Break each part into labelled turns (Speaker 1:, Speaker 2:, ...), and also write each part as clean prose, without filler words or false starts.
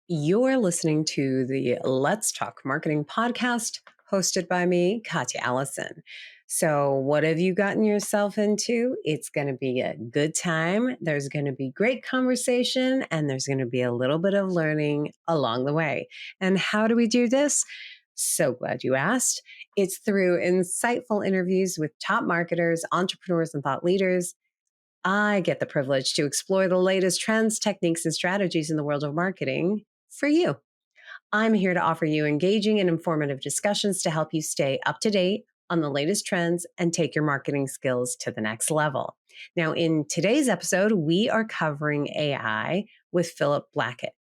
Speaker 1: You're listening to the Let's Talk Marketing podcast hosted by me, Katya Allison. So, what have you gotten yourself into? It's going to be a good time. There's going to be great conversation, and there's going to be a little bit of learning along the way. And how do we do this? So glad you asked. It's through insightful interviews with top marketers, entrepreneurs, and thought leaders. I get the privilege to explore the latest trends, techniques, and strategies in the world of marketing for you. I'm here to offer you engaging and informative discussions to help you stay up to date on the latest trends and take your marketing skills to the next level. Now, in today's episode, we are covering AI with Philip Blackett.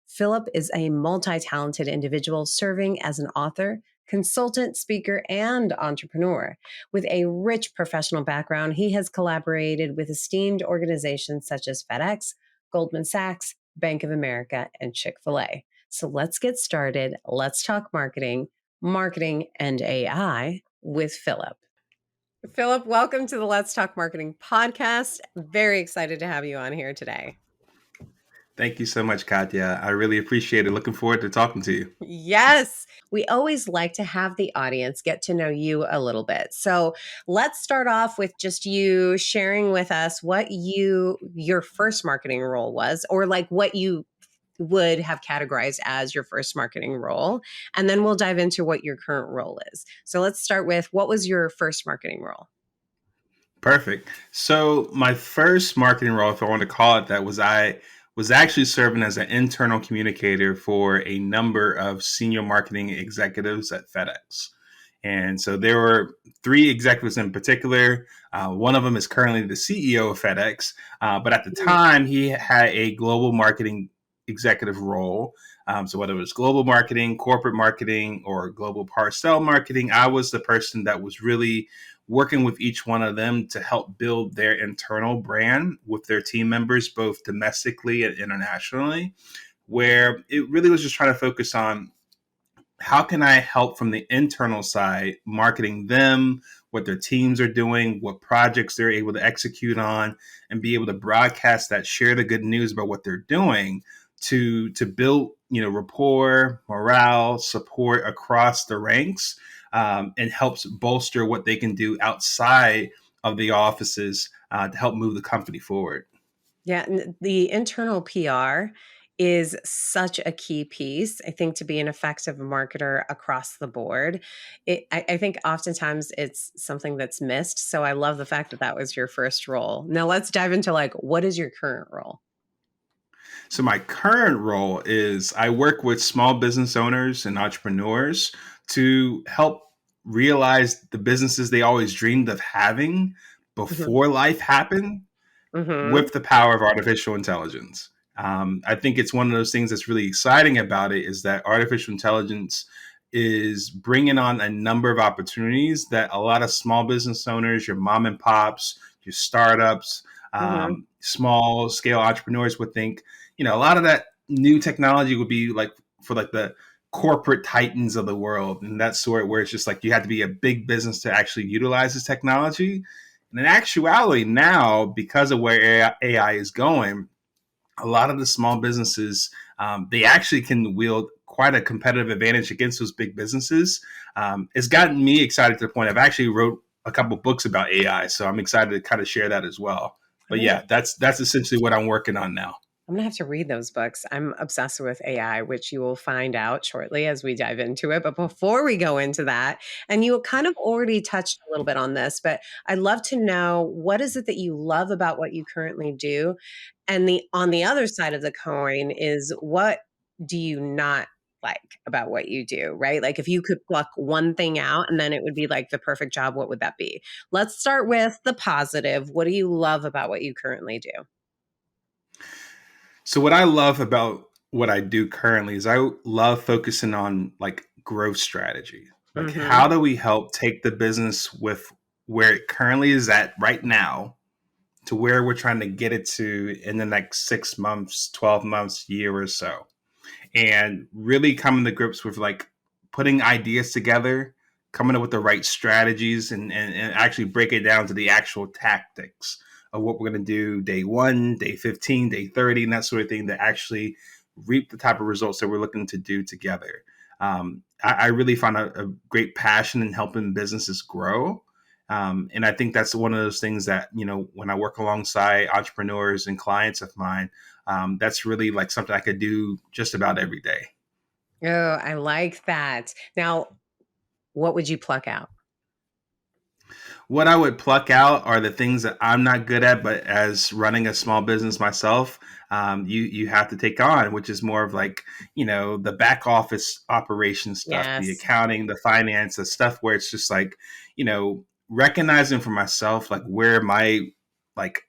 Speaker 1: Philip is a multi-talented individual serving as an author, consultant, speaker, and entrepreneur. With a rich professional background, he has collaborated with esteemed organizations such as FedEx, Goldman Sachs, Bank of America, and Chick-fil-A. So let's get started. Let's talk marketing, and AI with Philip. Philip, welcome to the Let's Talk Marketing podcast. Very excited to have you on here today.
Speaker 2: Thank you so much, Katya. I really appreciate it. Looking forward to talking to you.
Speaker 1: Yes. We always like to have the audience get to know you a little bit. So let's start off with just you sharing with us what your first marketing role was, or like what you would have categorized as your first marketing role. And then we'll dive into what your current role is. So let's start with, what was your first marketing role?
Speaker 2: Perfect. So my first marketing role, if I want to call it that, I was actually serving as an internal communicator for a number of senior marketing executives at FedEx. And so there were three executives in particular. One of them is currently the CEO of FedEx. But at the time, he had a global marketing executive role. So whether it was global marketing, corporate marketing, or global parcel marketing, I was the person that was really working with each one of them to help build their internal brand with their team members, both domestically and internationally, where it really was just trying to focus on how can I help from the internal side, marketing them, what their teams are doing, what projects they're able to execute on, and be able to broadcast that, share the good news about what they're doing to build, rapport, morale, support across the ranks, and helps bolster what they can do outside of the offices to help move the company forward.
Speaker 1: Yeah, the internal PR is such a key piece, I think, to be an effective marketer across the board. I think oftentimes it's something that's missed. So I love the fact that that was your first role. Now let's dive into what is your current role?
Speaker 2: So my current role is I work with small business owners and entrepreneurs to help realize the businesses they always dreamed of having before life happened
Speaker 1: Mm-hmm.
Speaker 2: with the power of artificial intelligence. I think it's one of those things that's really exciting about it is that artificial intelligence is bringing on a number of opportunities that a lot of small business owners, your mom and pops, your startups,
Speaker 1: Mm-hmm.
Speaker 2: small scale entrepreneurs would think, a lot of that new technology would be like for like the corporate titans of the world and that sort, where it's just like you have to be a big business to actually utilize this technology. And in actuality, now, because of where AI is going, a lot of the small businesses, they actually can wield quite a competitive advantage against those big businesses. It's gotten me excited to the point I've actually wrote a couple books about AI, so I'm excited to kind of share that as well. But yeah, that's essentially what I'm working on now.
Speaker 1: I'm going to have to read those books. I'm obsessed with AI, which you will find out shortly as we dive into it. But before we go into that, and you kind of already touched a little bit on this, but I'd love to know, what is it that you love about what you currently do? And on the other side of the coin is, what do you not like about what you do, right? Like if you could pluck one thing out and then it would be like the perfect job, what would that be? Let's start with the positive. What do you love about what you currently do?
Speaker 2: So what I love about what I do currently is I love focusing on like growth strategy. Like
Speaker 1: Mm-hmm.
Speaker 2: how do we help take the business with where it currently is at right now to where we're trying to get it to in the next 6 months, 12 months, year or so. And really coming to grips with like putting ideas together, coming up with the right strategies and actually break it down to the actual tactics of what we're going to do day 1, day 15, day 30, and that sort of thing that actually reap the type of results that we're looking to do together. I really find a great passion in helping businesses grow. And I think that's one of those things that, when I work alongside entrepreneurs and clients of mine, that's really like something I could do just about every day.
Speaker 1: Oh, I like that. Now, what would you pluck out?
Speaker 2: What I would pluck out are the things that I'm not good at, but as running a small business myself, you have to take on, which is more of like, the back office operation stuff, the
Speaker 1: Yes.
Speaker 2: accounting, the finance, the stuff where it's just like, recognizing for myself, like where my like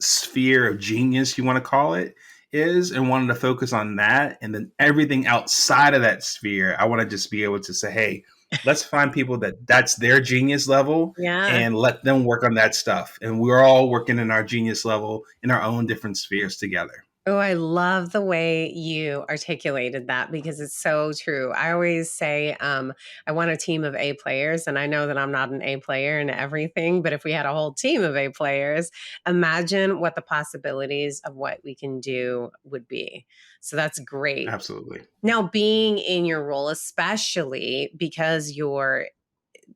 Speaker 2: sphere of genius, you want to call it, is, and wanting to focus on that. And then everything outside of that sphere, I want to just be able to say, hey, let's find people that's their genius level
Speaker 1: Yeah.
Speaker 2: and let them work on that stuff. And we're all working in our genius level in our own different spheres together.
Speaker 1: Oh, I love the way you articulated that because it's so true. I always say, I want a team of A players, and I know that I'm not an A player in everything, but if we had a whole team of A players, imagine what the possibilities of what we can do would be. So that's great.
Speaker 2: Absolutely.
Speaker 1: Now, being in your role, especially because you're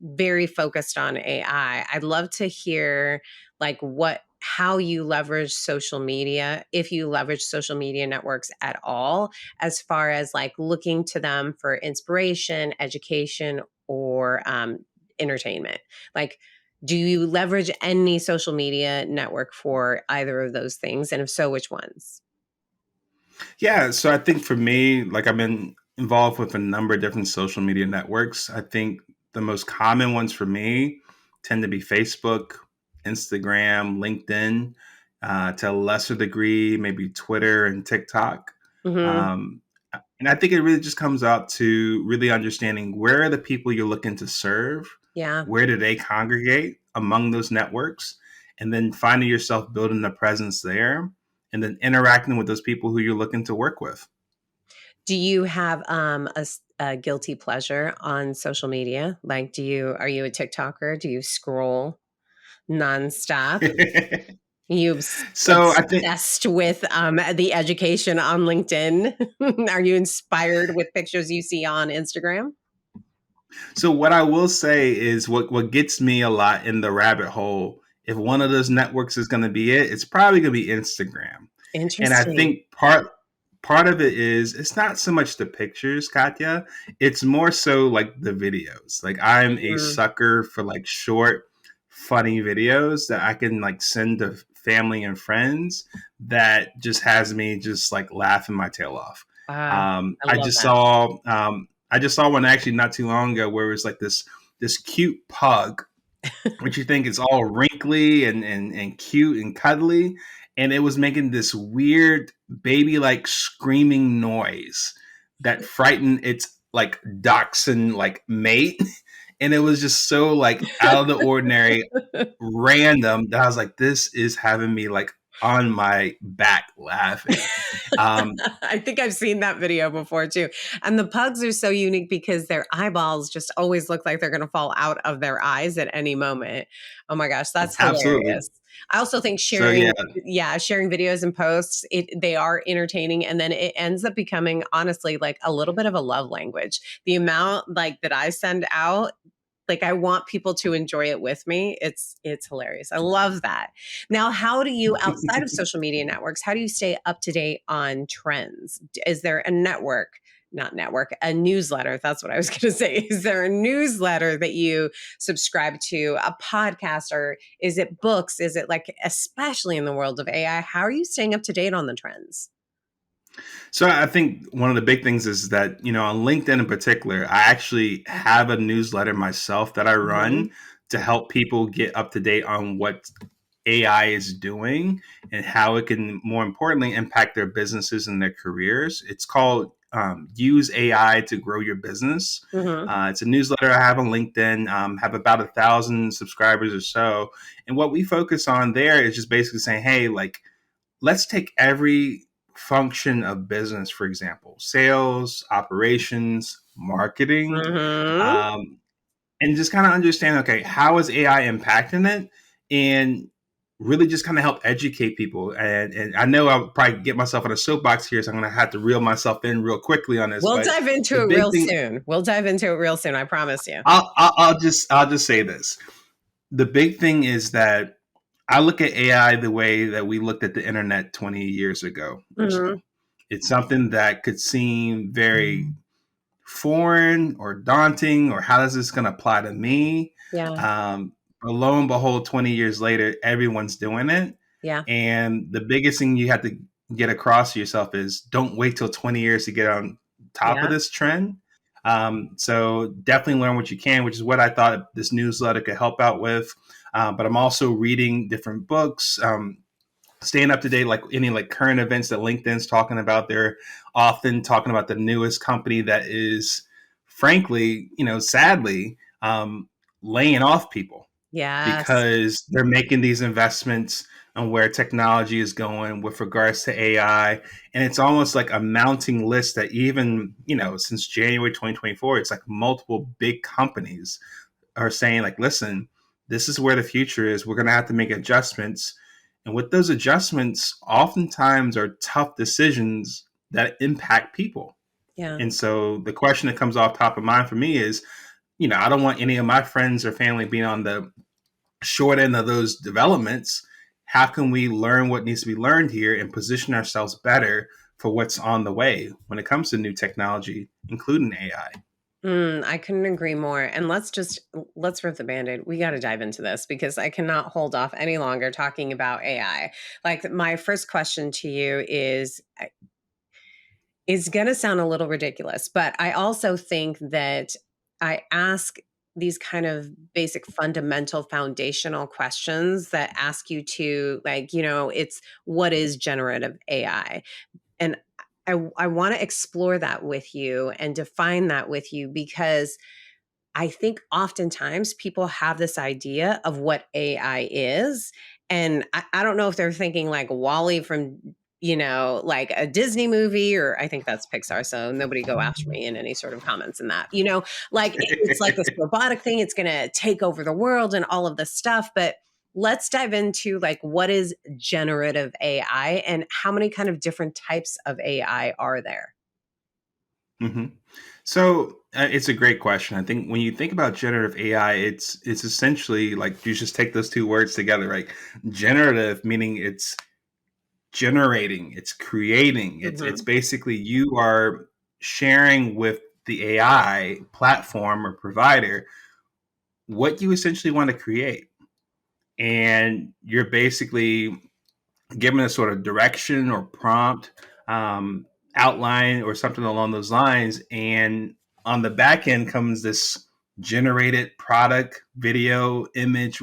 Speaker 1: very focused on AI. I'd love to hear like how you leverage social media, if you leverage social media networks at all, as far as like looking to them for inspiration, education, or entertainment. Like, do you leverage any social media network for either of those things? And if so, which ones?
Speaker 2: Yeah, so I think for me, like I've been involved with a number of different social media networks. I think the most common ones for me tend to be Facebook, Instagram, LinkedIn, to a lesser degree, maybe Twitter and TikTok.
Speaker 1: Hmm.
Speaker 2: Um, and I think it really just comes out to really understanding where are the people you're looking to serve,
Speaker 1: Yeah.
Speaker 2: where do they congregate among those networks, and then finding yourself building a presence there and then interacting with those people who you're looking to work with.
Speaker 1: Do you have a guilty pleasure on social media? Like, are you a TikToker? Do you scroll nonstop? You
Speaker 2: So I think
Speaker 1: obsessed with the education on LinkedIn? Are you inspired with pictures you see on Instagram?
Speaker 2: so. What I will say is what gets me a lot in the rabbit hole. If one of those networks is going to be it, it's probably going to be Instagram. And I
Speaker 1: Interesting.
Speaker 2: think part of it is it's not so much the pictures, Katya. It's more so like the videos. Like I'm a
Speaker 1: Mm.
Speaker 2: sucker for like short, funny videos that I can like send to family and friends that just has me just like laughing my tail off.
Speaker 1: Ah, I
Speaker 2: I
Speaker 1: love
Speaker 2: just
Speaker 1: that.
Speaker 2: saw I just saw one actually not too long ago where it was like this cute pug, which you think is all wrinkly and cute and cuddly. And it was making this weird baby like screaming noise that frightened its like dachshund like mate. And it was just so like out of the ordinary, random that I was like, this is having me like on my back laughing. Um,
Speaker 1: I think I've seen that video before too. And the pugs are so unique because their eyeballs just always look like they're going to fall out of their eyes at any moment. Oh my gosh, that's
Speaker 2: Absolutely.
Speaker 1: hilarious. I also think
Speaker 2: So yeah,
Speaker 1: sharing videos and posts, they are entertaining, and then it ends up becoming honestly like a little bit of a love language. The amount like that I send out, like I want people to enjoy it with me. It's hilarious. I love that. Now, how do you outside of social media networks, how do you stay up to date on trends? Is there a a newsletter? That's what I was going to say. Is there a newsletter that you subscribe to, a podcast, or is it books? Is it like, especially in the world of AI, how are you staying up to date on the trends?
Speaker 2: So I think one of the big things is that, on LinkedIn in particular, I actually have a newsletter myself that I
Speaker 1: Mhm.
Speaker 2: run to help people get up to date on what AI is doing and how it can more importantly impact their businesses and their careers. It's called Use AI to Grow Your Business.
Speaker 1: Mhm.
Speaker 2: It's a newsletter I have on LinkedIn, have about 1,000 subscribers or so. And what we focus on there is just basically saying, hey, like, let's take every function of business, for example, sales, operations, marketing,
Speaker 1: Mhm.
Speaker 2: um, and just kind of understand, okay, how is AI impacting it? And really just kind of help educate people. And I know I'll probably get myself on a soapbox here, so I'm going to have to reel myself in real quickly on this.
Speaker 1: We'll
Speaker 2: But
Speaker 1: dive into
Speaker 2: the
Speaker 1: it
Speaker 2: big
Speaker 1: real
Speaker 2: thing,
Speaker 1: soon. We'll dive into it real soon. I promise you.
Speaker 2: I'll just say this. The big thing is that I look at AI the way that we looked at the internet 20 years ago or
Speaker 1: Mm-hmm.
Speaker 2: so. It's something that could seem very foreign or daunting, or how is this going to apply to me?
Speaker 1: Yeah.
Speaker 2: But lo and behold, 20 years later, everyone's doing it.
Speaker 1: Yeah.
Speaker 2: And the biggest thing you have to get across to yourself is don't wait till 20 years to get on top of
Speaker 1: Yeah.
Speaker 2: this trend. So definitely learn what you can, which is what I thought this newsletter could help out with. But I'm also reading different books, staying up to date, like any like current events that LinkedIn's talking about. They're often talking about the newest company that is, frankly, sadly, laying off people
Speaker 1: Yes.
Speaker 2: because they're making these investments on where technology is going with regards to AI. And it's almost like a mounting list that even, since January 2024, it's like multiple big companies are saying like, listen, this is where the future is. We're going to have to make adjustments. And with those adjustments, oftentimes are tough decisions that impact people.
Speaker 1: Yeah.
Speaker 2: And so the question that comes off top of mind for me is, I don't want any of my friends or family being on the short end of those developments. How can we learn what needs to be learned here and position ourselves better for what's on the way when it comes to new technology, including AI?
Speaker 1: I couldn't agree more. And let's rip the Band-Aid. We got to dive into this because I cannot hold off any longer talking about AI. Like my first question to you is going to sound a little ridiculous, but I also think that I ask these kind of basic fundamental foundational questions that ask you to it's what is generative AI? And I want to explore that with you and define that with you because I think oftentimes people have this idea of what AI is. And I don't know if they're thinking like Wally from, like a Disney movie, or I think that's Pixar. So nobody go after me in any sort of comments in that, like it's like this robotic thing. It's going to take over the world and all of this stuff. But let's dive into like what is generative AI and how many kind of different types of AI are there?
Speaker 2: Mm-hmm. So it's a great question. I think when you think about generative AI, it's essentially like you just take those two words together, right? Generative meaning it's generating, it's creating, it's
Speaker 1: Hmm.
Speaker 2: basically you are sharing with the AI platform or provider what you essentially want to create, and you're basically given a sort of direction or prompt, um, outline or something along those lines. And on the back end comes this generated product, video, image,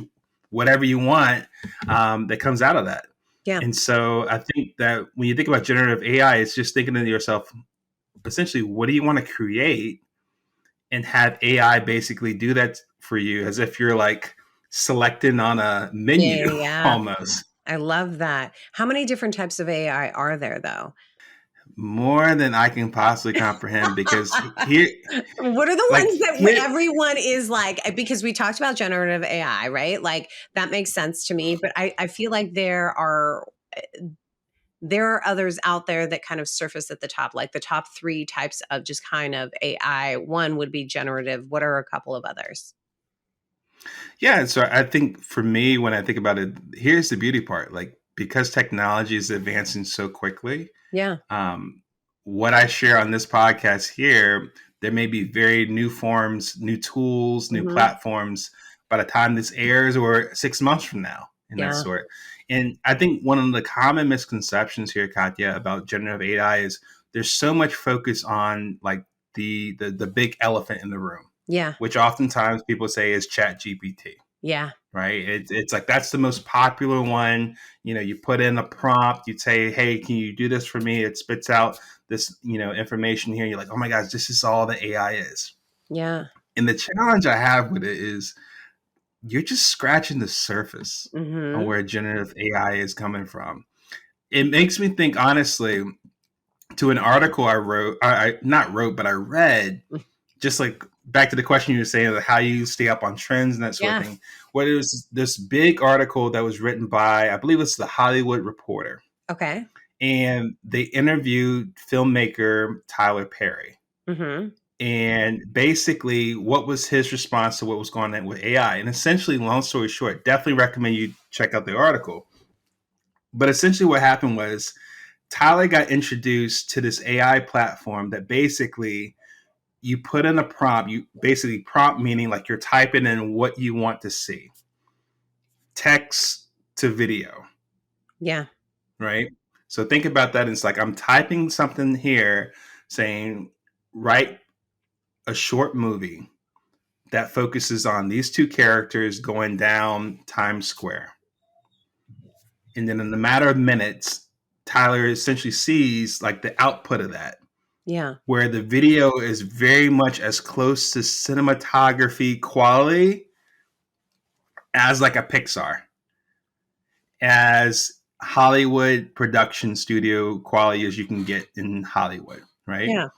Speaker 2: whatever you want, that comes out of that.
Speaker 1: Yeah.
Speaker 2: And so I think that when you think about generative AI, it's just thinking to yourself, essentially, what do you want to create? And have AI basically do that for you as if you're like selecting on a
Speaker 1: Yeah.
Speaker 2: menu
Speaker 1: Yeah. Yeah.
Speaker 2: almost.
Speaker 1: I love that. How many different types of AI are there, though?
Speaker 2: More than I can possibly comprehend, because here,
Speaker 1: What are the
Speaker 2: like
Speaker 1: ones that
Speaker 2: here,
Speaker 1: everyone is like? Because we talked about generative AI, right? Like that makes sense to me, but I feel like there are others out there that kind of surface at the top, like the top three types of just kind of AI. One would be generative. What are a couple of others?
Speaker 2: yeah. So I think for me, when I think about it, here's the beauty part. Like, because technology is advancing so quickly,
Speaker 1: Yeah.
Speaker 2: um, what I share on this podcast here, there may be very new forms, new tools, new
Speaker 1: Hmm.
Speaker 2: platforms by the time this airs, or 6 months from now, and that
Speaker 1: Yeah.
Speaker 2: sort. And I think one of the common misconceptions here, Katya, about generative AI is there's so much focus on like the big elephant in the room,
Speaker 1: Yeah.
Speaker 2: which oftentimes people say is Chat GPT,
Speaker 1: Yeah.
Speaker 2: right? It's like that's the most popular one. You put in a prompt, you say, "Hey, can you do this for me?" It spits out this, information here. You're like, "Oh my gosh, this is all the AI is."
Speaker 1: Yeah.
Speaker 2: And the challenge I have with it is you're just scratching the surface on
Speaker 1: Hmm.
Speaker 2: where generative AI is coming from. It makes me think, honestly, to an article I wrote, I not wrote, but I read just like back to the question you were saying, how you stay up on trends and that sort of
Speaker 1: Yeah.
Speaker 2: thing. Well, there was this big article that was written by, I believe it's the Hollywood Reporter,
Speaker 1: Okay.
Speaker 2: and they interviewed filmmaker Tyler Perry.
Speaker 1: Mm-hmm.
Speaker 2: And basically, what was his response to what was going on with AI? And essentially, long story short, definitely recommend you check out the article. But essentially, what happened was Tyler got introduced to this AI platform that basically you put in a prompt. You basically prompt meaning like you're typing in what you want to see, text to video,
Speaker 1: Yeah.
Speaker 2: right? So think about that. It's like I'm typing something here saying, write a short movie that focuses on these two characters going down Times Square. And then in a matter of minutes, Tyler essentially sees like the output of that,
Speaker 1: Yeah.
Speaker 2: where the video is very much as close to cinematography quality as like a Pixar, as Hollywood production studio quality as you can get in Hollywood, right?
Speaker 1: Yeah.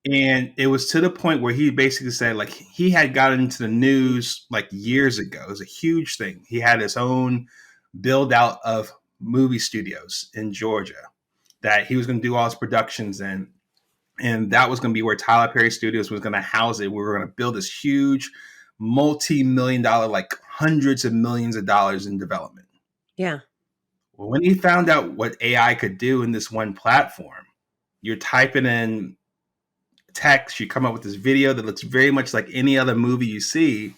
Speaker 2: And it was to the point where he basically said like he had gotten into the news like years ago. It was a huge thing. He had his own build out of movie studios in Georgia that he was going to do all his productions in. And that was going to be where Tyler Perry Studios was going to house it. We were going to build this huge multi-million dollar, like hundreds of millions of dollars in development.
Speaker 1: Yeah.
Speaker 2: Well, when he found out what AI could do in this one platform, you're typing in text, you come up with this video that looks very much like any other movie you see.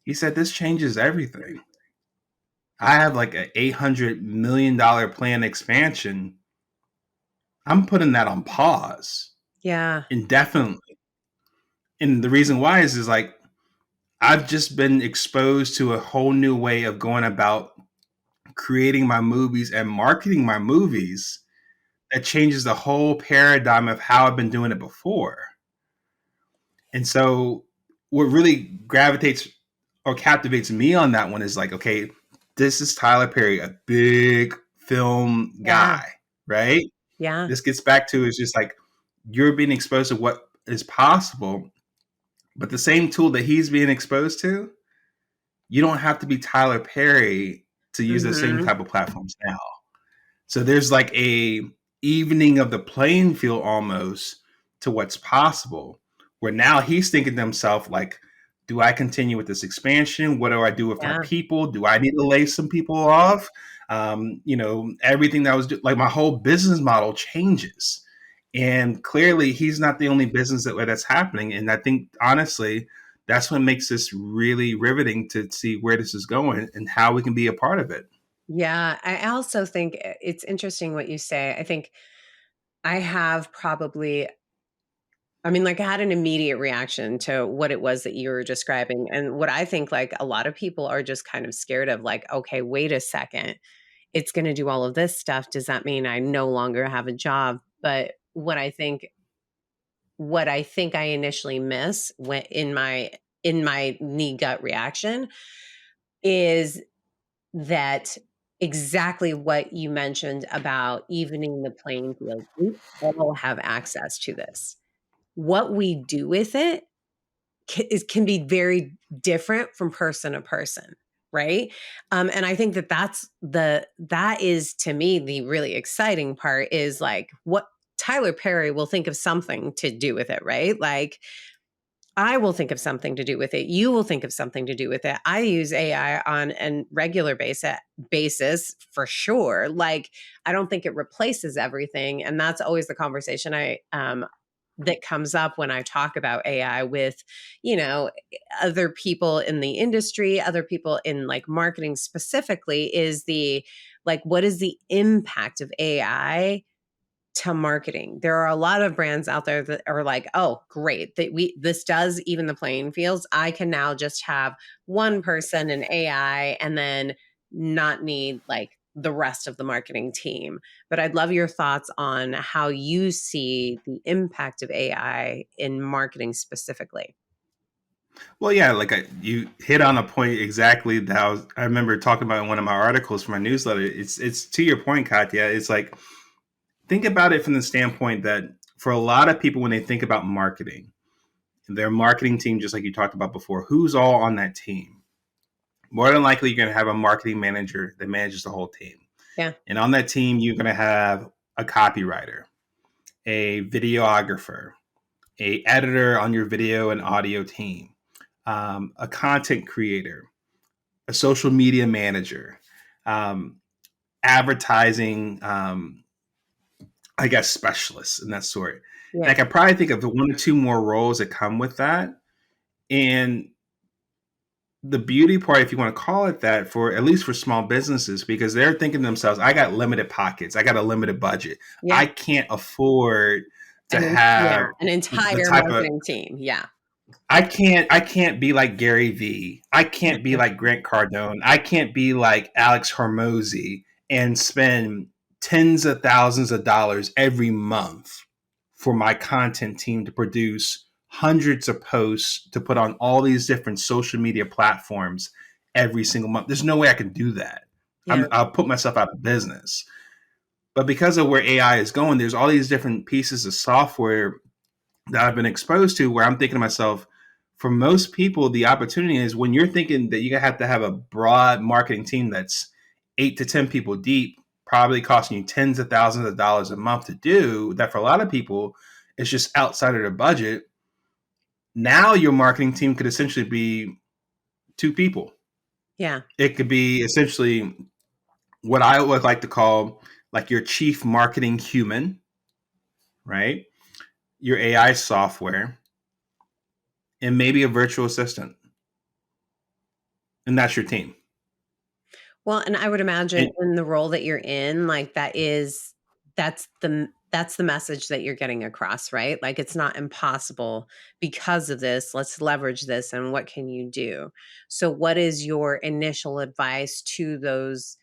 Speaker 2: He said, this changes everything. I have like an $800 million plan expansion. I'm putting that on pause
Speaker 1: Yeah.
Speaker 2: indefinitely. And the reason why is like, I've just been exposed to a whole new way of going about creating my movies and marketing my movies that changes the whole paradigm of how I've been doing it before. And so what really gravitates or captivates me on that one is like, okay, this is Tyler Perry, a big film
Speaker 1: Yeah.
Speaker 2: guy, right?
Speaker 1: Yeah.
Speaker 2: This gets back to is just like you're being exposed to what is possible, but the same tool that he's being exposed to, you don't have to be Tyler Perry to use the same
Speaker 1: Mm-hmm.
Speaker 2: type of platforms now. So there's like a evening of the playing field almost to what's possible. Where now he's thinking to himself like, do I continue with this expansion? What do I do with my
Speaker 1: Yeah.
Speaker 2: people? Do I need to lay some people off? Everything that was like my whole business model changes. And clearly, he's not the only business that's happening. And I think honestly, that's what makes this really riveting to see where this is going and how we can be a part of it.
Speaker 1: Yeah. I also think it's interesting what you say. I think I have probably, I mean, like I had an immediate reaction to what it was that you were describing. And what I think like a lot of people are just kind of scared of like, okay, wait a second. It's going to do all of this stuff. Does that mean I no longer have a job? But what I think I initially miss when in my knee gut reaction is that exactly what you mentioned about evening the playing field. We all have access to this. What we do with it can be very different from person to person, right? And I think that is to me the really exciting part is like what Tyler Perry will think of something to do with it, right? Like I will think of something to do with it. You will think of something to do with it. I use AI on a regular basis for sure. Like I don't think it replaces everything, and that's always the conversation I that comes up when I talk about AI with, other people in the industry, other people in like marketing specifically is the like what is the impact of AI to marketing. There are a lot of brands out there that are like, "Oh, great. This does even the playing fields. I can now just have one person in AI and then not need like the rest of the marketing team." But I'd love your thoughts on how you see the impact of AI in marketing specifically.
Speaker 2: Well, yeah, you hit on a point exactly that I remember talking about in one of my articles for my newsletter. It's to your point, Katya. It's like think about it from the standpoint that for a lot of people, when they think about marketing, their marketing team, just like you talked about before, who's all on that team? More than likely, you're going to have a marketing manager that manages the whole team.
Speaker 1: Yeah.
Speaker 2: And on that team, you're going to have a copywriter, a videographer, a editor on your video and audio team, a content creator, a social media manager, advertising, I guess, specialists and that sort. And
Speaker 1: Yeah.
Speaker 2: I could probably think of one or two more roles that come with that. And the beauty part, if you want to call it that, for at least for small businesses, because they're thinking to themselves, I got limited pockets, I got a limited budget,
Speaker 1: Yeah.
Speaker 2: I can't afford to have
Speaker 1: An
Speaker 2: the
Speaker 1: entire
Speaker 2: type of
Speaker 1: marketing team. Yeah.
Speaker 2: I can't be like Gary Vee. I can't be like Grant Cardone. I can't be like Alex Hormozy and spend tens of thousands of dollars every month for my content team to produce hundreds of posts to put on all these different social media platforms every single month. There's no way I can do that.
Speaker 1: Yeah.
Speaker 2: I'll put myself out of business. But because of where AI is going, there's all these different pieces of software that I've been exposed to where I'm thinking to myself, for most people, the opportunity is when you're thinking that you have to have a broad marketing team that's 8 to 10 people deep, probably costing you tens of thousands of dollars a month to do that. For a lot of people, it's just outside of their budget. Now your marketing team could essentially be 2 people.
Speaker 1: Yeah.
Speaker 2: It could be essentially what I would like to call like your chief marketing human, right? Your AI software, and maybe a virtual assistant. And that's your team.
Speaker 1: Well, and I would imagine
Speaker 2: And
Speaker 1: in the role that you're in, like that's the message that you're getting across, right? Like it's not impossible because of this. Let's leverage this and what can you do? So what is your initial advice to those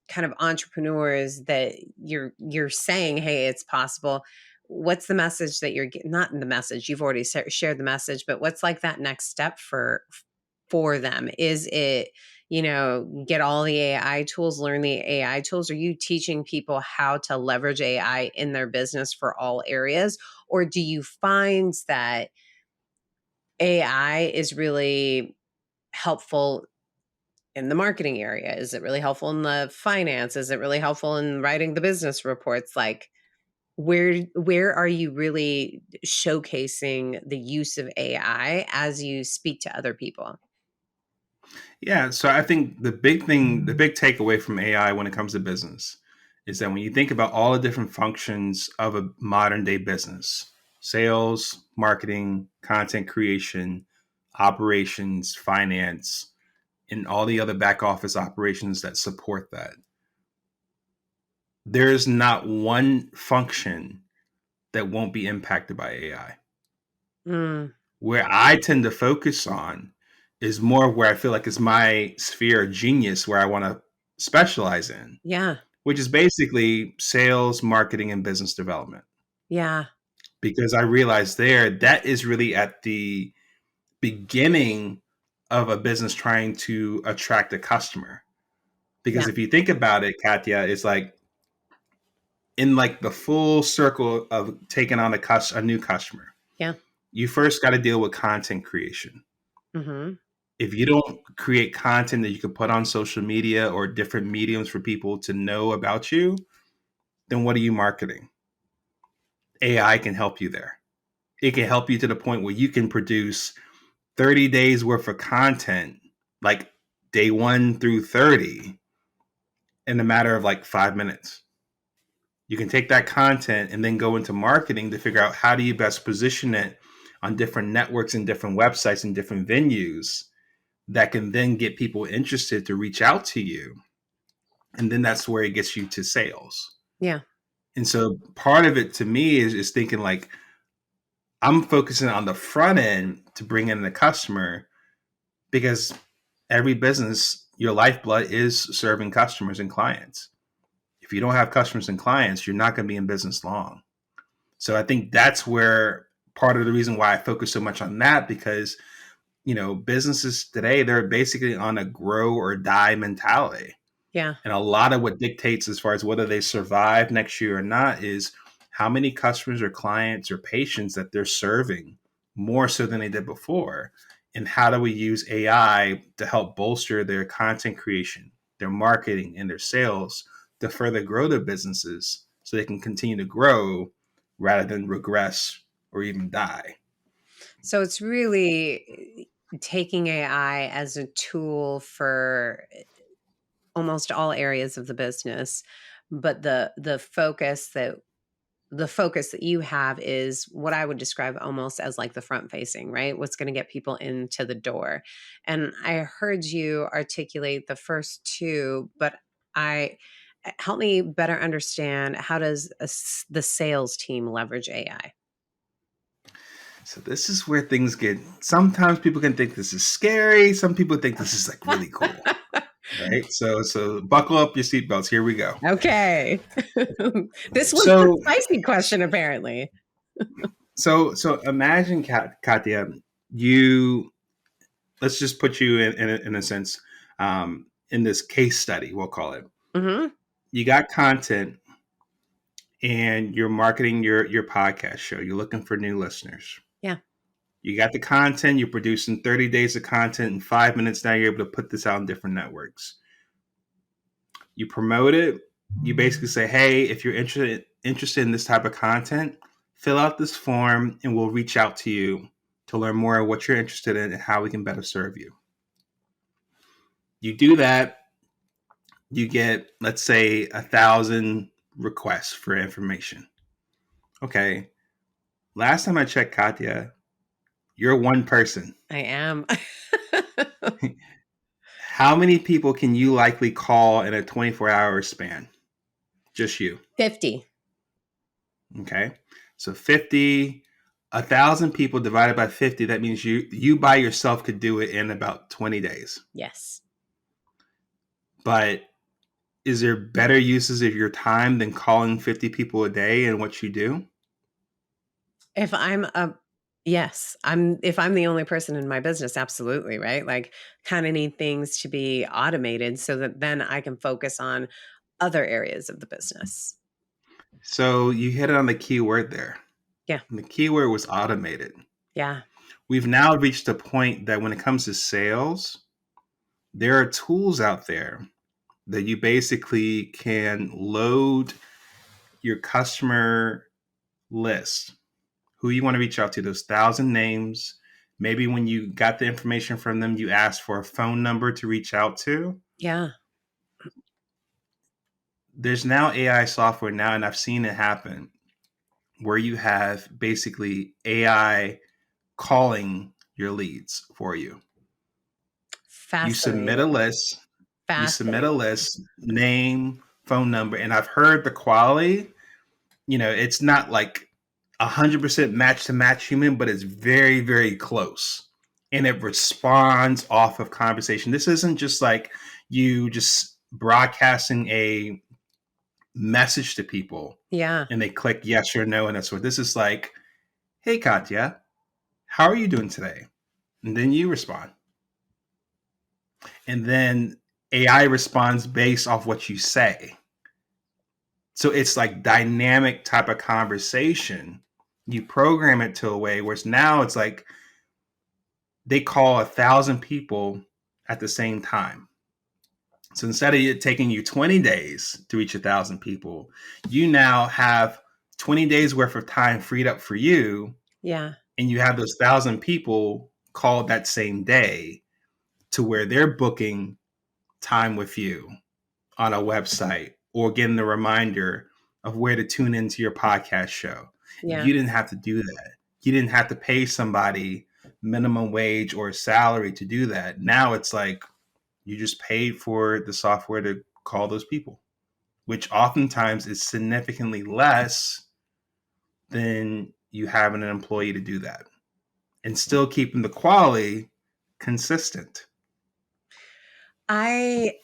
Speaker 1: kind of entrepreneurs that you're saying, "Hey, it's possible." What's the message that you're getting? Not the message, you've already shared the message, but what's like that next step for them? Is it, get all the AI tools, learn the AI tools? Are you teaching people how to leverage AI in their business for all areas? Or do you find that AI is really helpful in the marketing area? Is it really helpful in the finance? Is it really helpful in writing the business reports? Like where are you really showcasing the use of AI as you speak to other people?
Speaker 2: yeah, so I think the big takeaway from AI when it comes to business is that when you think about all the different functions of a modern day business, sales, marketing, content creation, operations, finance, and all the other back office operations that support that, there's not one function that won't be impacted by AI.
Speaker 1: Mm,
Speaker 2: Where I tend to focus on is more where I feel like it's my sphere of genius where I want to specialize in,
Speaker 1: yeah.
Speaker 2: which is basically sales, marketing, and business development.
Speaker 1: Yeah.
Speaker 2: Because I realized there that is really at the beginning of a business trying to attract a customer. Because
Speaker 1: Yeah.
Speaker 2: if you think about it, Katya, it's like in like the full circle of taking on a new customer,
Speaker 1: Yeah.
Speaker 2: you first got to deal with content creation.
Speaker 1: Mhm.
Speaker 2: If you don't create content that you can put on social media or different mediums for people to know about you, then what are you marketing? AI can help you there. It can help you to the point where you can produce 30 days worth of content, like day 1 through 30, in a matter of like 5 minutes. You can take that content and then go into marketing to figure out how do you best position it on different networks and different websites and different venues that can then get people interested to reach out to you. And then that's where it gets you to sales.
Speaker 1: Yeah.
Speaker 2: And so part of it to me is thinking like I'm focusing on the front end to bring in the customer because every business, your lifeblood is serving customers and clients. If you don't have customers and clients, you're not going to be in business long. So I think that's where part of the reason why I focus so much on that, because businesses today, they're basically on a grow or die mentality.
Speaker 1: Yeah.
Speaker 2: And a lot of what dictates as far as whether they survive next year or not is how many customers or clients or patients that they're serving more so than they did before. And how do we use AI to help bolster their content creation, their marketing, and their sales to further grow their businesses so they can continue to grow rather than regress or even die?
Speaker 1: So it's really taking AI as a tool for almost all areas of the business, but the focus that you have is what I would describe almost as like the front facing, right? What's going to get people into the door. And I heard you articulate the first two, but I help me better understand, how does the sales team leverage AI?
Speaker 2: So this is where things get, sometimes people can think this is scary. Some people think this is like really cool. Right. So buckle up your seatbelts. Here we go.
Speaker 1: Okay. This was the
Speaker 2: So
Speaker 1: spicy question, apparently.
Speaker 2: so imagine, Katya, you, let's just put you in a sense, in this case study, we'll call it.
Speaker 1: Hmm.
Speaker 2: You got content and you're marketing your podcast show. You're looking for new listeners.
Speaker 1: Yeah.
Speaker 2: You got the content, you're producing 30 days of content in 5 minutes. Now you're able to put this out on different networks. You promote it. You basically say, hey, if you're interested in this type of content, fill out this form and we'll reach out to you to learn more of what you're interested in and how we can better serve you. You do that, you get, let's say, 1,000 requests for information. Okay. Last time I checked, Katya, you're one person.
Speaker 1: I am.
Speaker 2: How many people can you likely call in a 24-hour span? Just you.
Speaker 1: 50.
Speaker 2: Okay. So 50, 1,000 people divided by 50, that means you by yourself could do it in about 20 days.
Speaker 1: Yes.
Speaker 2: But is there better uses of your time than calling 50 people a day in what you do?
Speaker 1: If I'm if I'm the only person in my business, absolutely, right? Like, kind of need things to be automated so that then I can focus on other areas of the business.
Speaker 2: So you hit on the key word there.
Speaker 1: Yeah.
Speaker 2: And the key word was automated.
Speaker 1: Yeah.
Speaker 2: We've now reached a point that when it comes to sales, there are tools out there that you basically can load your customer list, who you want to reach out to, those 1,000 names. Maybe when you got the information from them, you asked for a phone number to reach out to.
Speaker 1: Yeah.
Speaker 2: There's now AI software now, and I've seen it happen, where you have basically AI calling your leads for you. You submit a
Speaker 1: Fascinating.
Speaker 2: list,
Speaker 1: Fascinating.
Speaker 2: name, phone number, and I've heard the quality, it's not like 100% match to match human, but it's very, very close. And it responds off of conversation. This isn't just like you just broadcasting a message to people
Speaker 1: Yeah.
Speaker 2: and they click yes or no. And that's what this is like. Hey, Katya, how are you doing today? And then you respond. And then AI responds based off what you say. So it's like dynamic type of conversation. You program it to a way where now it's like they call 1,000 people at the same time. So instead of it taking you 20 days to reach 1,000 people, you now have 20 days worth of time freed up for you.
Speaker 1: Yeah.
Speaker 2: And you have those 1,000 people called that same day to where they're booking time with you on a website or getting the reminder of where to tune into your podcast show.
Speaker 1: Yeah.
Speaker 2: You didn't have to do that. You didn't have to pay somebody minimum wage or salary to do that. Now it's like you just paid for the software to call those people, which oftentimes is significantly less than you having an employee to do that and still keeping the quality consistent.
Speaker 1: I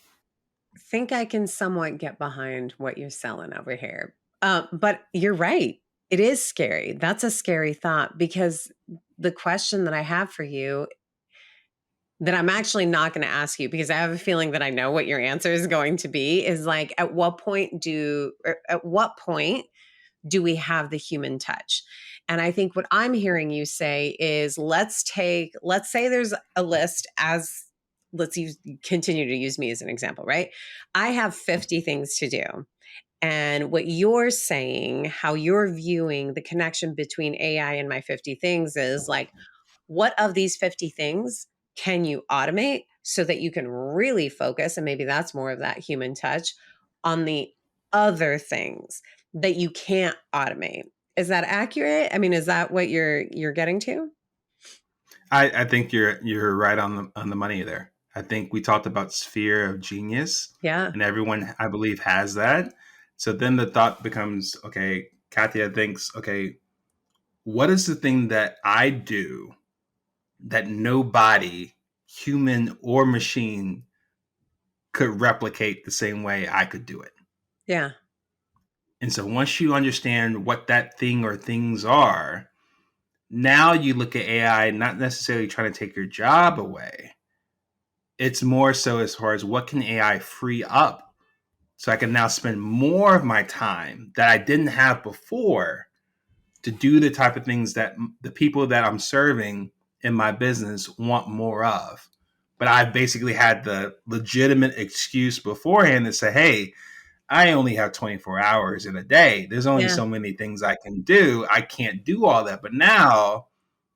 Speaker 1: think I can somewhat get behind what you're selling over here. But you're right. It is scary. That's a scary thought, because the question that I have for you, that I'm actually not going to ask you, because I have a feeling that I know what your answer is going to be, is like, at what point do we have the human touch? And I think what I'm hearing you say is let's say there's a list as continue to use me as an example, right? I have 50 things to do. And what you're saying, how you're viewing the connection between AI and my 50 things is like, what of these 50 things can you automate so that you can really focus? And maybe that's more of that human touch on the other things that you can't automate. Is that accurate? I mean, is that what you're getting to?
Speaker 2: I think you're right on the money there. I think we talked about sphere of genius,
Speaker 1: Yeah.
Speaker 2: and everyone I believe has that. So then the thought becomes, okay, Katya thinks, okay, what is the thing that I do that nobody, human or machine, could replicate the same way I could do it?
Speaker 1: Yeah.
Speaker 2: And so once you understand what that thing or things are, now you look at AI not necessarily trying to take your job away. It's more so as far as what can AI free up so I can now spend more of my time that I didn't have before to do the type of things that the people that I'm serving in my business want more of. But I basically had the legitimate excuse beforehand to say, hey, I only have 24 hours in a day. There's only
Speaker 1: Yeah.
Speaker 2: so many things I can do. I can't do all that. But now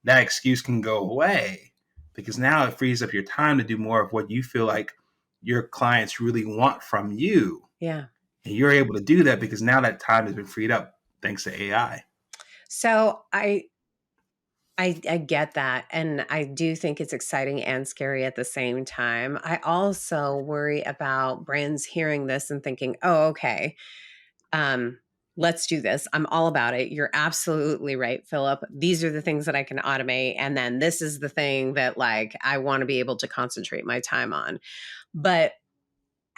Speaker 2: that excuse can go away because now it frees up your time to do more of what you feel like your clients really want from you.
Speaker 1: Yeah.
Speaker 2: And you're able to do that because now that time has been freed up thanks to AI.
Speaker 1: So I get that. And I do think it's exciting and scary at the same time. I also worry about brands hearing this and thinking, oh, okay, um, let's do this. I'm all about it. You're absolutely right, Philip. These are the things that I can automate. And then this is the thing that like I want to be able to concentrate my time on. But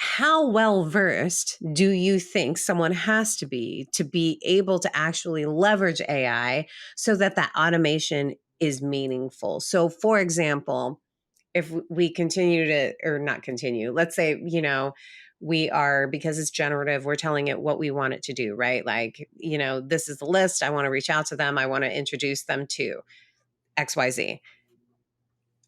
Speaker 1: how well versed do you think someone has to be able to actually leverage AI so that that automation is meaningful? So, for example, if we continue to, or not continue, let's say, we are, because it's generative, we're telling it what we want it to do, right? Like, this is the list. I want to reach out to them. I want to introduce them to XYZ.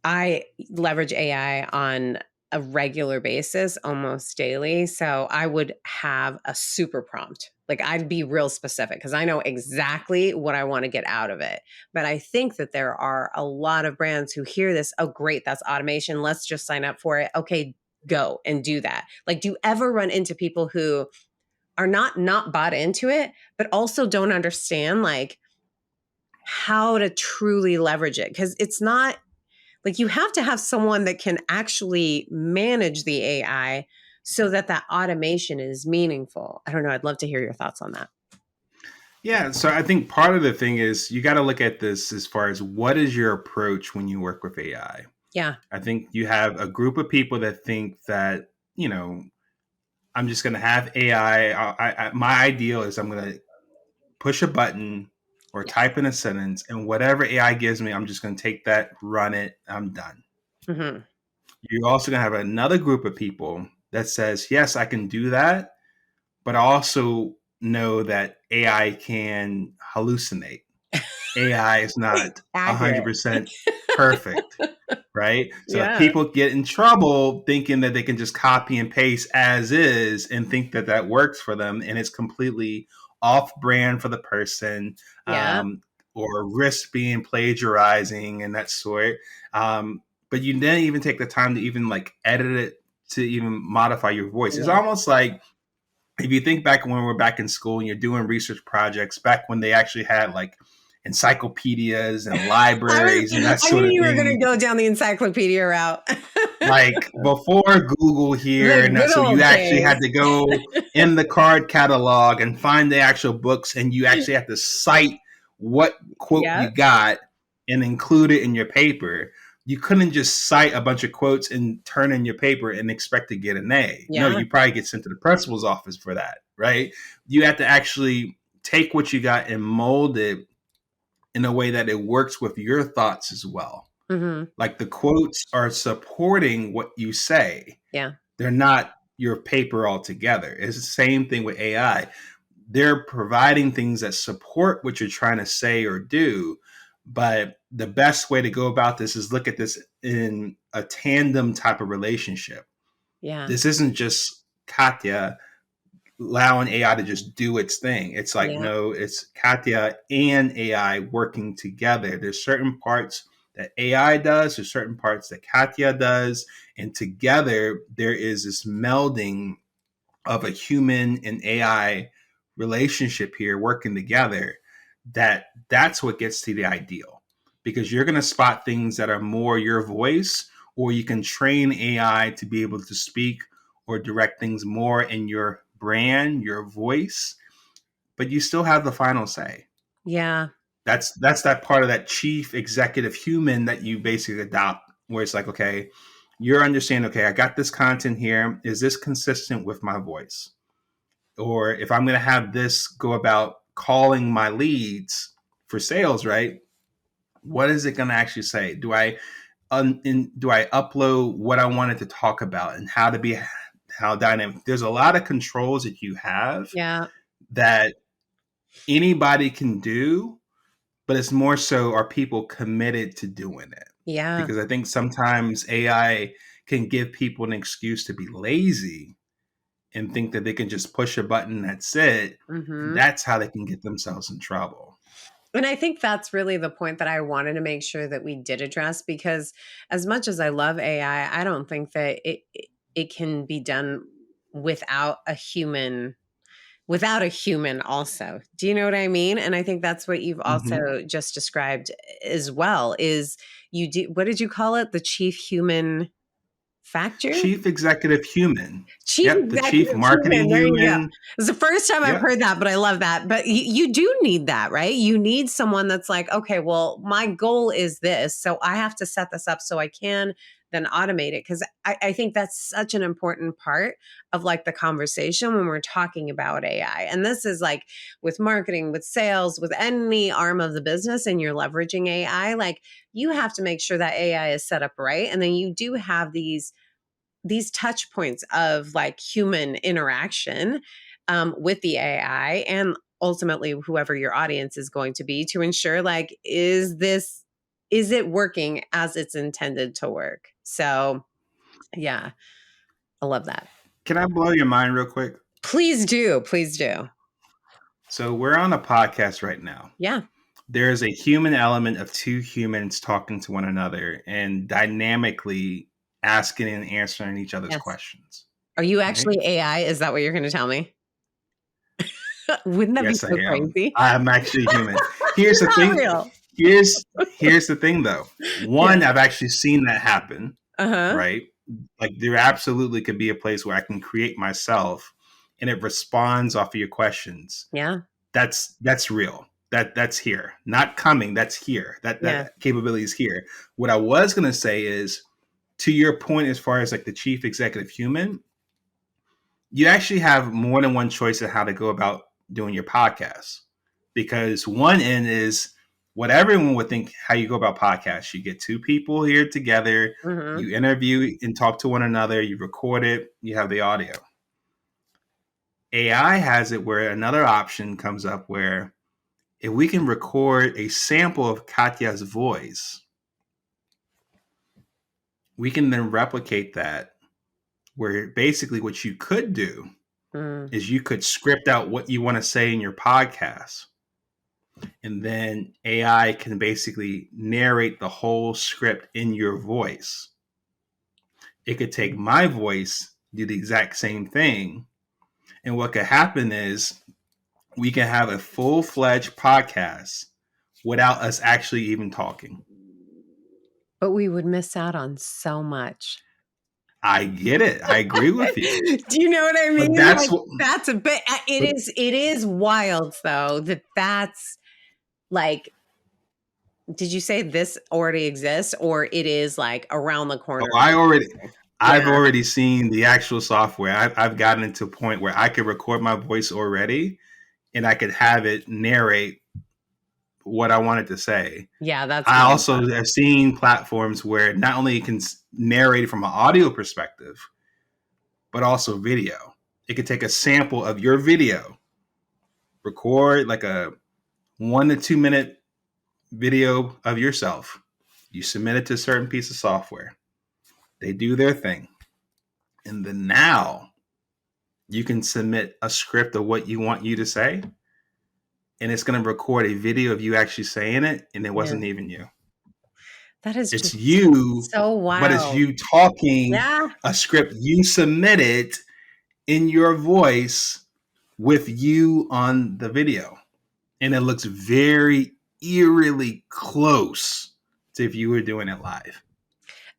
Speaker 1: I leverage AI on a regular basis, almost daily. So I would have a super prompt. Like I'd be real specific because I know exactly what I want to get out of it. But I think that there are a lot of brands who hear this, oh, great, that's automation. Let's just sign up for it. Okay, go and do that. Like, do you ever run into people who are not bought into it, but also don't understand like how to truly leverage it? Because it's not like you have to have someone that can actually manage the AI so that that automation is meaningful. I don't know. I'd love to hear your thoughts on that.
Speaker 2: Yeah, so I think part of the thing is you got to look at this as far as what is your approach when you work with AI.
Speaker 1: Yeah.
Speaker 2: I think you have a group of people that think that, I'm just going to have AI. My ideal is I'm going to push a button or
Speaker 1: Yeah.
Speaker 2: type in a sentence, and whatever AI gives me, I'm just going to take that, run it, I'm done.
Speaker 1: Mm-hmm.
Speaker 2: You're also going to have another group of people that says, yes, I can do that, but I also know that AI can hallucinate. AI is not
Speaker 1: Accurate.
Speaker 2: 100% perfect, right? So if
Speaker 1: Yeah.
Speaker 2: people get in trouble thinking that they can just copy and paste as is and think that that works for them and it's completely off brand for the person,
Speaker 1: Yeah.
Speaker 2: or risk being plagiarizing and that sort. But you didn't even take the time to even like edit it to even modify your voice. It's
Speaker 1: Yeah.
Speaker 2: almost like if you think back when we're back in school and you're doing research projects back when they actually had like encyclopedias and libraries and that
Speaker 1: I
Speaker 2: sort
Speaker 1: knew
Speaker 2: of
Speaker 1: you were going
Speaker 2: thing,
Speaker 1: to go down the encyclopedia route.
Speaker 2: like before Google here
Speaker 1: The
Speaker 2: and that,
Speaker 1: good
Speaker 2: so you
Speaker 1: old
Speaker 2: actually had
Speaker 1: days.
Speaker 2: to go in the card catalog and find the actual books and you actually have to cite what quote
Speaker 1: Yeah.
Speaker 2: you got and include it in your paper. You couldn't just cite a bunch of quotes and turn in your paper and expect to get an A. No,
Speaker 1: Yeah.
Speaker 2: you probably get sent to the principal's office for that, right? You have to actually take what you got and mold it in a way that it works with your thoughts as well.
Speaker 1: Mm-hmm.
Speaker 2: Like the quotes are supporting what you say.
Speaker 1: Yeah.
Speaker 2: They're not your paper altogether. It's the same thing with AI. they're providing things that support what you're trying to say or do. But the best way to go about this is look at this in a tandem type of relationship.
Speaker 1: Yeah.
Speaker 2: This isn't just Katya allowing AI to just do its thing. It's like,
Speaker 1: Yeah.
Speaker 2: no, it's Katya and AI working together. There's certain parts that AI does, there's certain parts that Katya does, and together there is this melding of a human and AI relationship here working together. That's what gets to the ideal, because you're going to spot things that are more your voice, or you can train AI to be able to speak or direct things more in your brand, your voice, but you still have the final say.
Speaker 1: Yeah.
Speaker 2: That's that part of that chief executive human that you basically adopt, where it's like, okay, you're understanding, okay, I got this content here. Is this consistent with my voice? Or if I'm going to have this go about calling my leads for sales, right? What is it going to actually say? Do I upload what I wanted to talk about and how dynamic? There's a lot of controls that you have
Speaker 1: Yeah.
Speaker 2: that anybody can do, but it's more so, are people committed to doing it?
Speaker 1: Yeah.
Speaker 2: Because I think sometimes AI can give people an excuse to be lazy and think that they can just push a button, that's it.
Speaker 1: Mm-hmm.
Speaker 2: That's how they can get themselves in trouble.
Speaker 1: And I think that's really the point that I wanted to make sure that we did address, because as much as I love AI, I don't think that it can be done without a human also. Do you know what I mean? And I think that's what you've
Speaker 2: Mm-hmm.
Speaker 1: also just described as well, is you do, what did you call it? The chief human factor?
Speaker 2: Chief executive human.
Speaker 1: Chief
Speaker 2: Yep. The chief
Speaker 1: executive human.
Speaker 2: marketing
Speaker 1: There you go.
Speaker 2: human.
Speaker 1: It's the first time I've
Speaker 2: Yep.
Speaker 1: heard that, but I love that. But you do need that, right? You need someone that's like, okay, well, my goal is this. So I have to set this up so I can then automate it. Because I think that's such an important part of like the conversation when we're talking about AI. And this is like with marketing, with sales, with any arm of the business, and you're leveraging AI, like you have to make sure that AI is set up right. And then you do have these touch points of like human interaction with the AI, and ultimately whoever your audience is going to be, to ensure like, is it working as it's intended to work? So yeah, I love that.
Speaker 2: Can I blow your mind real quick?
Speaker 1: Please do. Please do.
Speaker 2: So we're on a podcast right now.
Speaker 1: Yeah.
Speaker 2: There's a human element of two humans talking to one another and dynamically asking and answering each other's
Speaker 1: Yes.
Speaker 2: questions.
Speaker 1: Are you
Speaker 2: Right?
Speaker 1: actually AI? Is that what you're going to tell me? Wouldn't that
Speaker 2: Yes,
Speaker 1: be
Speaker 2: I
Speaker 1: so
Speaker 2: am.
Speaker 1: crazy?
Speaker 2: I'm actually human. Here's the
Speaker 1: Not
Speaker 2: thing.
Speaker 1: real.
Speaker 2: Here's the thing, though. One,
Speaker 1: Yeah.
Speaker 2: I've actually seen that happen.
Speaker 1: Uh-huh.
Speaker 2: Right? Like there absolutely could be a place where I can create myself and it responds off of your questions.
Speaker 1: Yeah.
Speaker 2: That's real. That's here. Not coming, that's here. That
Speaker 1: Yeah.
Speaker 2: capability is here. What I was gonna say is, to your point, as far as like the chief executive human, you actually have more than one choice of how to go about doing your podcast. Because one end is what everyone would think how you go about podcasts. You get two people here together,
Speaker 1: Mm-hmm.
Speaker 2: you interview and talk to one another, you record it, you have the audio. AI has it where another option comes up where if we can record a sample of Katya's voice, we can then replicate that, where basically what you could do
Speaker 1: Mm.
Speaker 2: is you could script out what you want to say in your podcast. And then AI can basically narrate the whole script in your voice. It could take my voice, do the exact same thing. And what could happen is we can have a full-fledged podcast without us actually even talking.
Speaker 1: But we would miss out on so much.
Speaker 2: I get it. I agree with you.
Speaker 1: Do you know what I mean?
Speaker 2: But that's
Speaker 1: like,
Speaker 2: what
Speaker 1: that's a bit. It is wild though that's like. Did you say this already exists, or it is like around the corner?
Speaker 2: I've
Speaker 1: Yeah.
Speaker 2: already seen the actual software. I've gotten into a point where I could record my voice already, and I could have it narrate what I wanted to say.
Speaker 1: Yeah, that's.
Speaker 2: I
Speaker 1: really
Speaker 2: also
Speaker 1: fun.
Speaker 2: have seen platforms where not only it can narrate from an audio perspective, but also video. It could take a sample of your video record like a 1 to 2 minute video of yourself. You submit it to a certain piece of software. They do their thing. And then now you can submit a script of what you want you to say. And it's going to record a video of you actually saying it. And it
Speaker 1: Yeah.
Speaker 2: wasn't even you.
Speaker 1: That is
Speaker 2: It's
Speaker 1: just
Speaker 2: you,
Speaker 1: so
Speaker 2: but it's
Speaker 1: wild.
Speaker 2: you talking
Speaker 1: Yeah.
Speaker 2: a script you submitted in your voice with you on the video. And it looks very eerily close to if you were doing it live.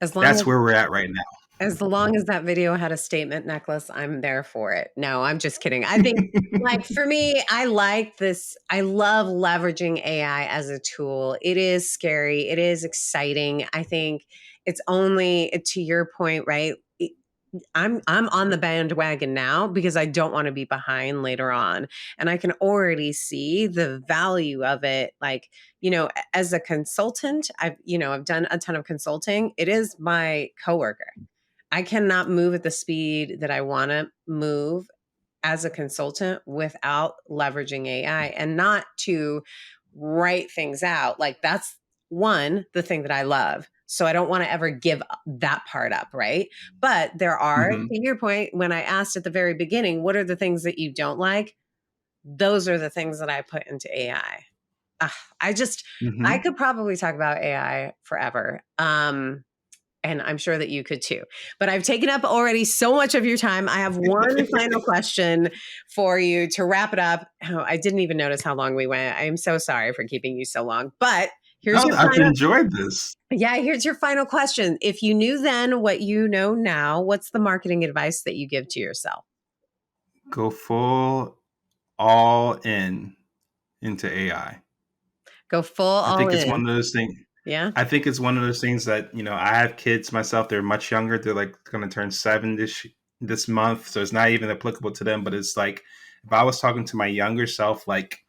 Speaker 1: As long
Speaker 2: That's
Speaker 1: as
Speaker 2: where we're at right now.
Speaker 1: As long as that video had a statement necklace, I'm there for it. No, I'm just kidding. I think, like, for me, I like this. I love leveraging AI as a tool. It is scary. It is exciting. I think it's only, to your point, right? I'm on the bandwagon now because I don't want to be behind later on. And I can already see the value of it. Like, as a consultant, I've done a ton of consulting. It is my coworker. I cannot move at the speed that I want to move as a consultant without leveraging AI, and not to write things out. Like, that's the thing that I love. So I don't want to ever give that part up, right? But there are,
Speaker 2: Mm-hmm.
Speaker 1: to your point, when I asked at the very beginning, what are the things that you don't like? Those are the things that I put into AI. I
Speaker 2: Mm-hmm.
Speaker 1: could probably talk about AI forever. And I'm sure that you could too. But I've taken up already so much of your time. I have one final question for you to wrap it up. Oh, I didn't even notice how long we went. I am so sorry for keeping you so long. But here's
Speaker 2: No,
Speaker 1: your
Speaker 2: I've
Speaker 1: final
Speaker 2: enjoyed this.
Speaker 1: Yeah, here's your final question. If you knew then what you know now, what's the marketing advice that you give to yourself?
Speaker 2: Go full all in into AI.
Speaker 1: Go full
Speaker 2: I
Speaker 1: all
Speaker 2: think it's one
Speaker 1: in.
Speaker 2: of those things.
Speaker 1: Yeah.
Speaker 2: I think it's one of those things that, I have kids myself. They're much younger. They're like going to turn 7 this month. So it's not even applicable to them. But it's like, if I was talking to my younger self, like,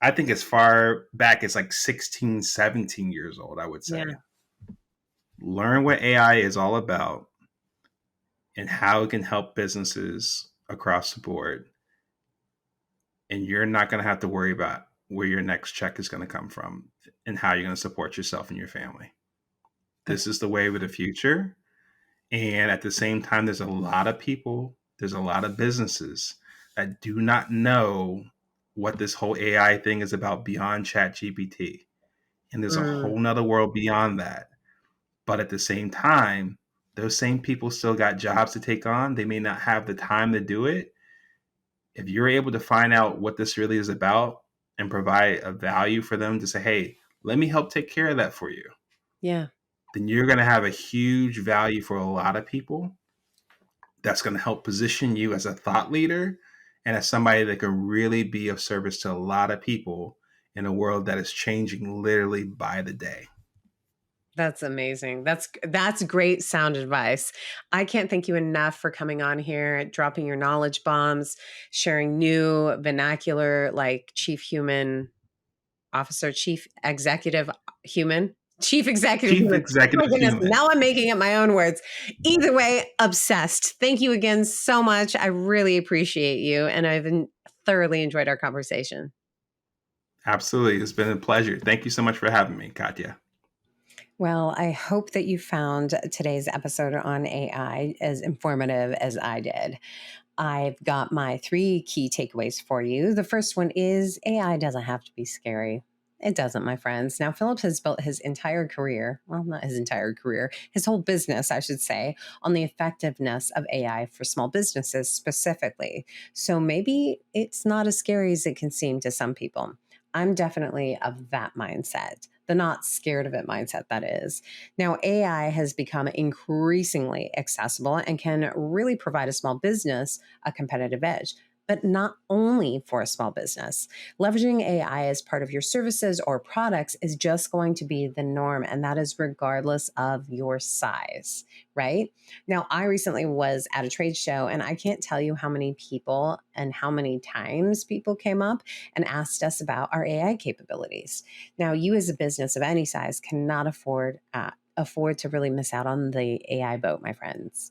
Speaker 2: I think as far back as like 16, 17 years old, I would
Speaker 1: Yeah.
Speaker 2: say, learn what AI is all about and how it can help businesses across the board. And you're not going to have to worry about where your next check is going to come from and how you're going to support yourself and your family. This is the wave of the future. And at the same time, there's a lot of businesses that do not know what this whole AI thing is about beyond Chat GPT. And there's a
Speaker 1: Mm,
Speaker 2: whole nother world beyond that. But at the same time, those same people still got jobs to take on. They may not have the time to do it. If you're able to find out what this really is about and provide a value for them to say, hey, let me help take care of that for you,
Speaker 1: yeah.
Speaker 2: then you're going to have a huge value for a lot of people. That's going to help position you as a thought leader and as somebody that can really be of service to a lot of people in a world that is changing literally by the day.
Speaker 1: That's amazing. That's great sound advice. I can't thank you enough for coming on here, dropping your knowledge bombs, sharing new vernacular like chief human officer, chief executive human, chief executive
Speaker 2: Chief
Speaker 1: human. Oh
Speaker 2: executive
Speaker 1: my goodness,
Speaker 2: human.
Speaker 1: now I'm making up my own words. Either way, obsessed. Thank you again so much. I really appreciate you, and thoroughly enjoyed our conversation.
Speaker 2: Absolutely. It's been a pleasure. Thank you so much for having me, Katya.
Speaker 1: Well, I hope that you found today's episode on AI as informative as I did. I've got my 3 key takeaways for you. The first one is AI doesn't have to be scary. It doesn't, my friends. Now, Philip has built his entire career, well, not his entire career, his whole business, I should say, on the effectiveness of AI for small businesses specifically. So maybe it's not as scary as it can seem to some people. I'm definitely of that mindset, the not scared of it mindset, that is. Now, AI has become increasingly accessible and can really provide a small business a competitive edge, but not only for a small business. Leveraging AI as part of your services or products is just going to be the norm, and that is regardless of your size, right? Now, I recently was at a trade show, and I can't tell you how many people and how many times people came up and asked us about our AI capabilities. Now, you as a business of any size cannot afford to really miss out on the AI boat, my friends.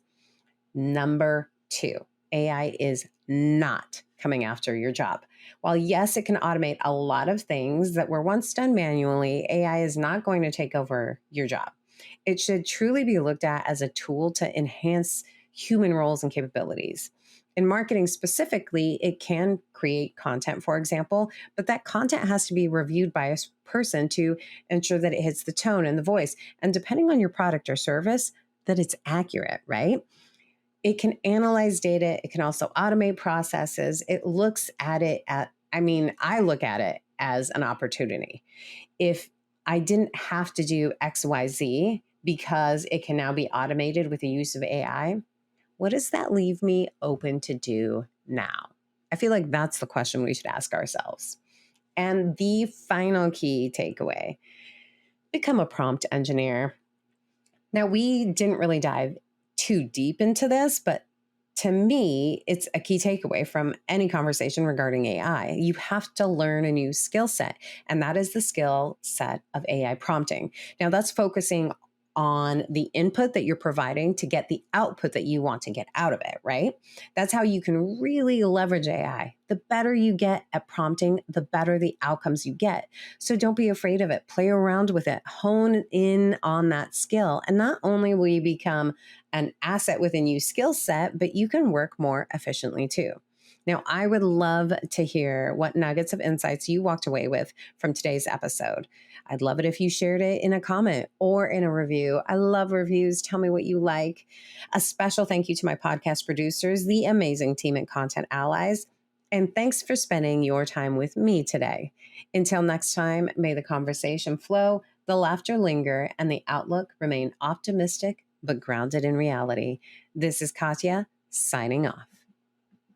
Speaker 1: Number 2, AI is not coming after your job. While yes, it can automate a lot of things that were once done manually, AI is not going to take over your job. It should truly be looked at as a tool to enhance human roles and capabilities. In marketing specifically, it can create content, for example, but that content has to be reviewed by a person to ensure that it hits the tone and the voice. And depending on your product or service, that it's accurate, right? It can analyze data. It can also automate processes. It looks at it I look at it as an opportunity. If I didn't have to do XYZ because it can now be automated with the use of AI, what does that leave me open to do now? I feel like that's the question we should ask ourselves. And the final key takeaway: become a prompt engineer. Now, we didn't really dive too deep into this, but to me, it's a key takeaway from any conversation regarding AI. You have to learn a new skill set, and that is the skill set of AI prompting. Now, that's focusing on the input that you're providing to get the output that you want to get out of it, right? That's how you can really leverage AI. The better you get at prompting, the better the outcomes you get. So don't be afraid of it. Play around with it. Hone in on that skill. And not only will you become an asset with a new skill set, but you can work more efficiently too. Now, I would love to hear what nuggets of insights you walked away with from today's episode. I'd love it if you shared it in a comment or in a review. I love reviews. Tell me what you like. A special thank you to my podcast producers, the amazing team at Content Allies. And thanks for spending your time with me today. Until next time, may the conversation flow, the laughter linger, and the outlook remain optimistic but grounded in reality. This is Katya, signing off.